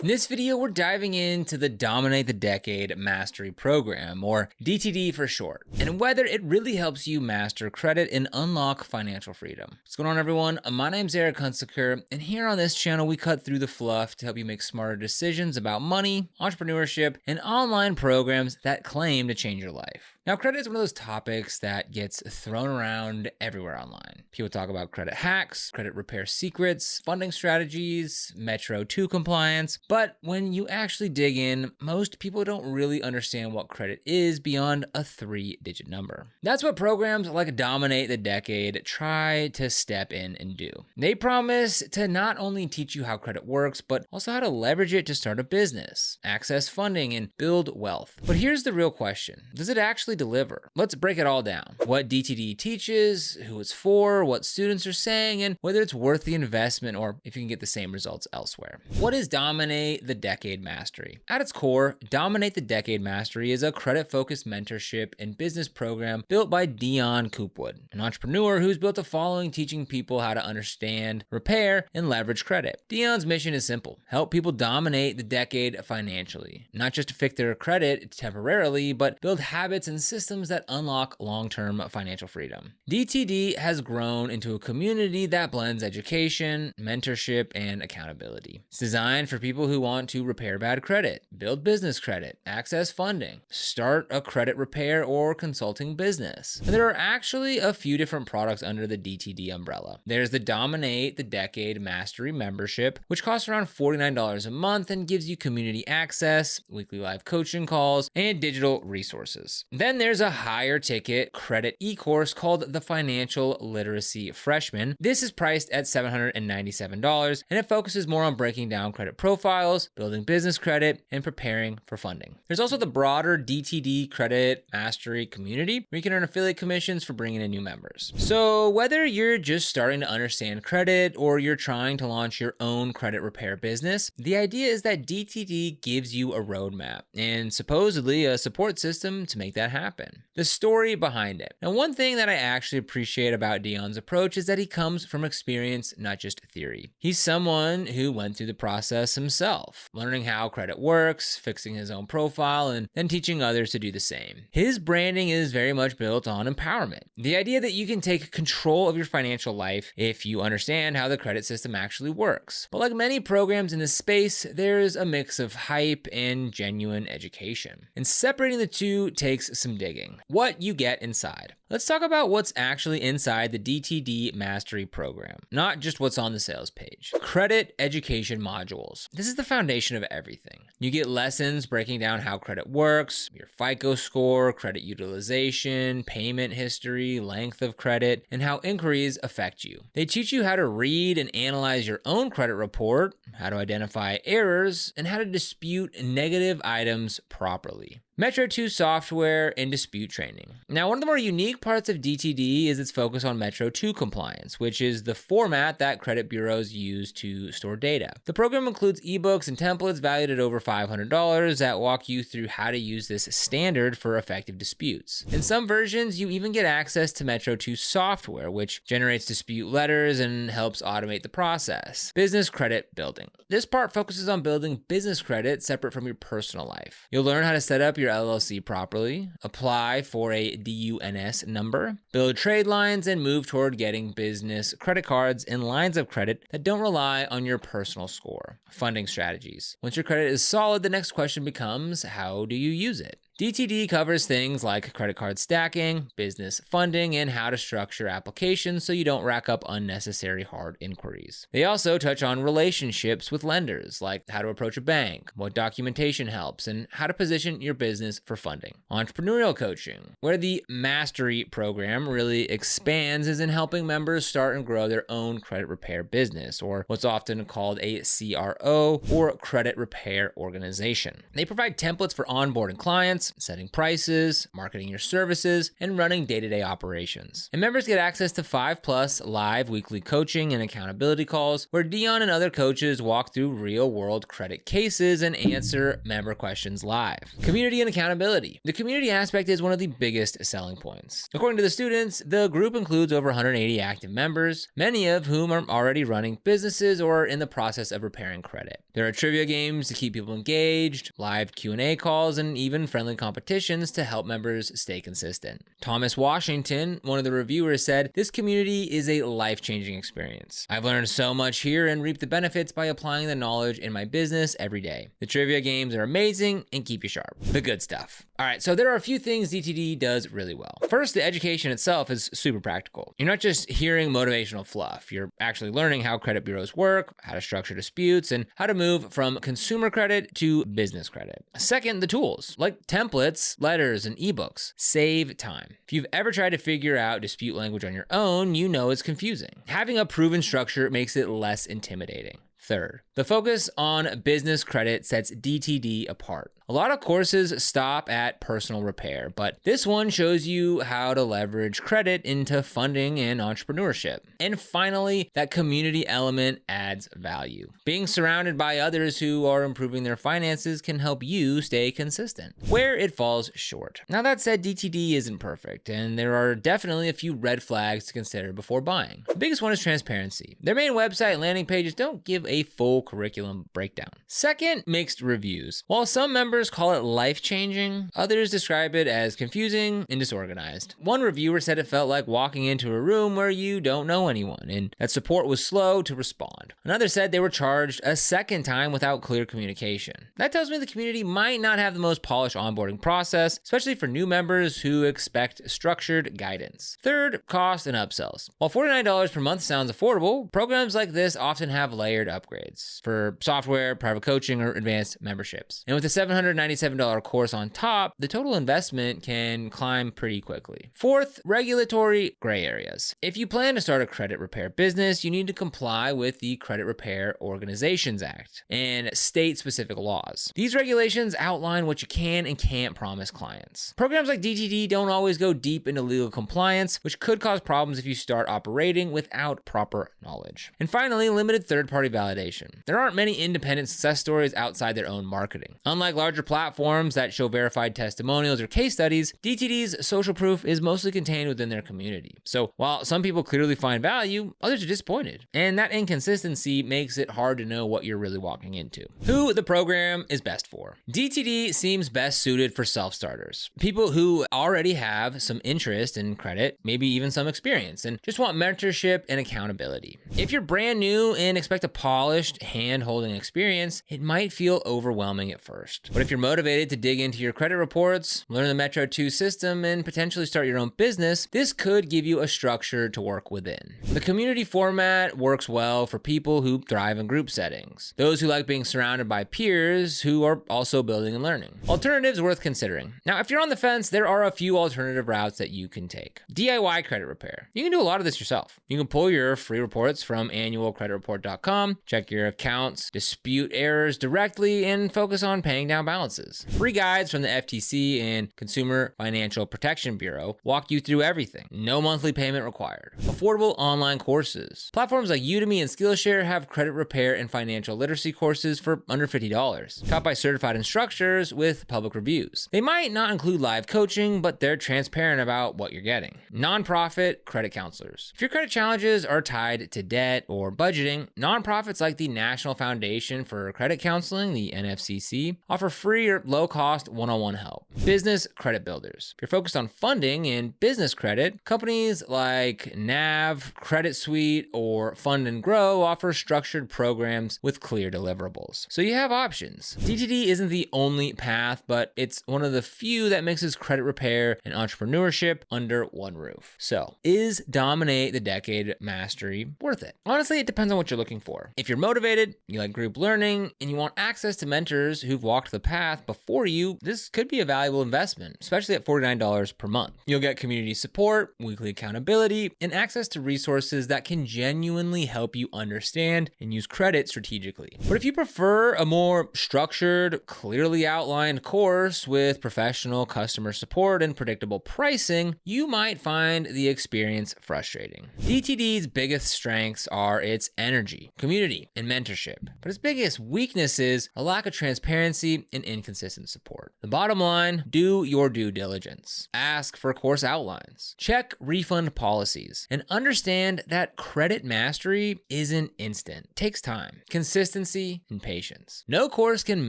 In this video, we're diving into the Dominate the Decade Mastery Program, or DTD for short, and whether it really helps you master credit and unlock financial freedom. What's going on, everyone? My name's Eric Hunsaker, and here on this channel, we cut through the fluff to help you make smarter decisions about money, entrepreneurship, and online programs that claim to change your life. Now, credit is one of those topics that gets thrown around everywhere online. People talk about credit hacks, credit repair secrets, funding strategies, Metro 2 compliance, but when you actually dig in, most people don't really understand what credit is beyond a 3-digit number. That's what programs like Dominate the Decade try to step in and do. They promise to not only teach you how credit works, but also how to leverage it to start a business, access funding, and build wealth. But here's the real question. Does it actually deliver? Let's break it all down. What DTD teaches, who it's for, what students are saying, and whether it's worth the investment or if you can get the same results elsewhere. What is Dominate the Decade Mastery? At its core, Dominate the Decade Mastery is a credit-focused mentorship and business program built by Dion Coopwood, an entrepreneur who's built a following teaching people how to understand, repair, and leverage credit. Dion's mission is simple: help people dominate the decade financially, not just to fix their credit temporarily, but build habits and systems that unlock long-term financial freedom. DTD has grown into a community that blends education, mentorship, and accountability. It's designed for people who want to repair bad credit, build business credit, access funding, start a credit repair or consulting business. And there are actually a few different products under the DTD umbrella. There's the Dominate the Decade Mastery membership, which costs around $49 a month and gives you community access, weekly live coaching calls, and digital resources. Then there's a higher ticket credit e-course called the Financial Literacy Freshman. This is priced at $797, and it focuses more on breaking down credit profiles, building business credit, and preparing for funding. There's also the broader DTD Credit Mastery community, where you can earn affiliate commissions for bringing in new members. So whether you're just starting to understand credit or you're trying to launch your own credit repair business, the idea is that DTD gives you a roadmap and supposedly a support system to make that happen. The story behind it. Now, one thing that I actually appreciate about Dion's approach is that he comes from experience, not just theory. He's someone who went through the process himself, learning how credit works, fixing his own profile, and then teaching others to do the same. His branding is very much built on empowerment. The idea that you can take control of your financial life if you understand how the credit system actually works. But like many programs in this space, there's a mix of hype and genuine education. And separating the two takes some digging. What you get inside. Let's talk about what's actually inside the DTD Mastery program, not just what's on the sales page. Credit education modules. This is the foundation of everything. You get lessons breaking down how credit works, your FICO score, credit utilization, payment history, length of credit, and how inquiries affect you. They teach you how to read and analyze your own credit report, how to identify errors, and how to dispute negative items properly. Metro 2 software and dispute training. Now, one of the more unique parts of DTD is its focus on Metro 2 compliance, which is the format that credit bureaus use to store data. The program includes ebooks and templates valued at over $500 that walk you through how to use this standard for effective disputes. In some versions, you even get access to Metro 2 software, which generates dispute letters and helps automate the process. Business credit building. This part focuses on building business credit separate from your personal life. You'll learn how to set up your LLC properly, apply for a DUNS number, build trade lines, and move toward getting business credit cards and lines of credit that don't rely on your personal score. Funding strategies. Once your credit is solid, the next question becomes, how do you use it? DTD covers things like credit card stacking, business funding, and how to structure applications so you don't rack up unnecessary hard inquiries. They also touch on relationships with lenders, like how to approach a bank, what documentation helps, and how to position your business for funding. Entrepreneurial coaching, where the Mastery program really expands, is in helping members start and grow their own credit repair business, or what's often called a CRO, or credit repair organization. They provide templates for onboarding clients, rates, setting prices, marketing your services, and running day-to-day operations. And members get access to 5+ live weekly coaching and accountability calls where Dion and other coaches walk through real-world credit cases and answer member questions live. Community and accountability. The community aspect is one of the biggest selling points. According to the students, the group includes over 180 active members, many of whom are already running businesses or are in the process of repairing credit. There are trivia games to keep people engaged, live Q&A calls, and even friendly competitions to help members stay consistent. Thomas Washington, one of the reviewers, said, "This community is a life-changing experience. I've learned so much here and reaped the benefits by applying the knowledge in my business every day. The trivia games are amazing and keep you sharp." The good stuff. All right, so there are a few things DTD does really well. First, the education itself is super practical. You're not just hearing motivational fluff. You're actually learning how credit bureaus work, how to structure disputes, and how to move from consumer credit to business credit. Second, the tools, like templates, letters, and ebooks, save time. If you've ever tried to figure out dispute language on your own, you know it's confusing. Having a proven structure makes it less intimidating. Third, the focus on business credit sets DTD apart. A lot of courses stop at personal repair, but this one shows you how to leverage credit into funding and entrepreneurship. And finally, that community element adds value. Being surrounded by others who are improving their finances can help you stay consistent. Where it falls short. Now that said, DTD isn't perfect, and there are definitely a few red flags to consider before buying. The biggest one is transparency. Their main website and landing pages don't give a full curriculum breakdown. Second, mixed reviews. While some members call it life-changing, others describe it as confusing and disorganized. One reviewer said it felt like walking into a room where you don't know anyone, and that support was slow to respond. Another said they were charged a second time without clear communication. That tells me the community might not have the most polished onboarding process, especially for new members who expect structured guidance. Third, cost and upsells. While $49 per month sounds affordable, programs like this often have layered upgrades for software, private coaching, or advanced memberships. And with a $797 course on top, the total investment can climb pretty quickly. Fourth, regulatory gray areas. If you plan to start a credit repair business, you need to comply with the Credit Repair Organizations Act and state-specific laws. These regulations outline what you can and can't promise clients. Programs like DTD don't always go deep into legal compliance, which could cause problems if you start operating without proper knowledge. And finally, limited third-party validation. There aren't many independent success stories outside their own marketing. Unlike larger platforms that show verified testimonials or case studies, DTD's social proof is mostly contained within their community. So while some people clearly find value, others are disappointed. And that inconsistency makes it hard to know what you're really walking into. Who the program is best for. DTD seems best suited for self-starters. People who already have some interest in credit, maybe even some experience, and just want mentorship and accountability. If you're brand new and expect a polished hand-holding experience, it might feel overwhelming at first. But if you're motivated to dig into your credit reports, learn the Metro 2 system, and potentially start your own business, this could give you a structure to work within. The community format works well for people who thrive in group settings, those who like being surrounded by peers who are also building and learning. Alternatives worth considering. Now, if you're on the fence, there are a few alternative routes that you can take. DIY credit repair. You can do a lot of this yourself. You can pull your free reports from annualcreditreport.com, check your accounts, dispute errors directly, and focus on paying down balances. Free guides from the FTC and Consumer Financial Protection Bureau walk you through everything. No monthly payment required. Affordable online courses. Platforms like Udemy and Skillshare have credit repair and financial literacy courses for under $50, taught by certified instructors with public reviews. They might not include live coaching, but they're transparent about what you're getting. Nonprofit credit counselors. If your credit challenges are tied to debt or budgeting, nonprofits like the National Foundation for Credit Counseling, the NFCC, offer free or low-cost one-on-one help. Business credit builders. If you're focused on funding and business credit, companies like NAV, Credit Suite, or Fund and Grow offer structured programs with clear deliverables. So you have options. DTD isn't the only path, but it's one of the few that mixes credit repair and entrepreneurship under one roof. So, is Dominate the Decade Mastery worth it? Honestly, it depends on what you're looking for. If you're motivated, you like group learning, and you want access to mentors who've walked the path before you, this could be a valuable valuable investment, especially at $49 per month. You'll get community support, weekly accountability, and access to resources that can genuinely help you understand and use credit strategically. But if you prefer a more structured, clearly outlined course with professional customer support and predictable pricing, you might find the experience frustrating. DTD's biggest strengths are its energy, community, and mentorship, but its biggest weakness is a lack of transparency and inconsistent support. The bottom line, do your due diligence. Ask for course outlines, check refund policies, and understand that credit mastery isn't instant. It takes time, consistency, and patience. No course can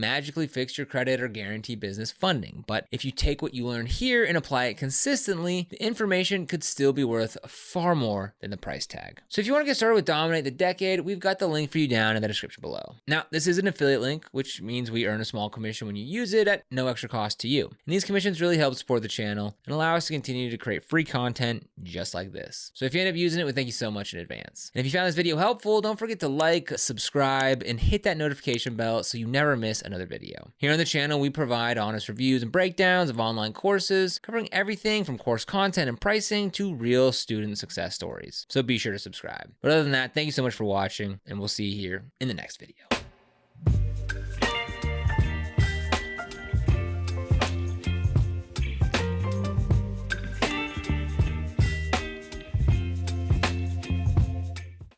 magically fix your credit or guarantee business funding, but if you take what you learn here and apply it consistently, the information could still be worth far more than the price tag. So if you want to get started with Dominate the Decade, we've got the link for you down in the description below. Now, this is an affiliate link, which means we earn a small commission when you use it at no extra cost to you. And these commissions really help support the channel and allow us to continue to create free content just like this. So if you end up using it, we thank you so much in advance. And if you found this video helpful, don't forget to like, subscribe, and hit that notification bell so you never miss another video. Here on the channel, we provide honest reviews and breakdowns of online courses, covering everything from course content and pricing to real student success stories. So be sure to subscribe. But other than that, thank you so much for watching, and we'll see you here in the next video.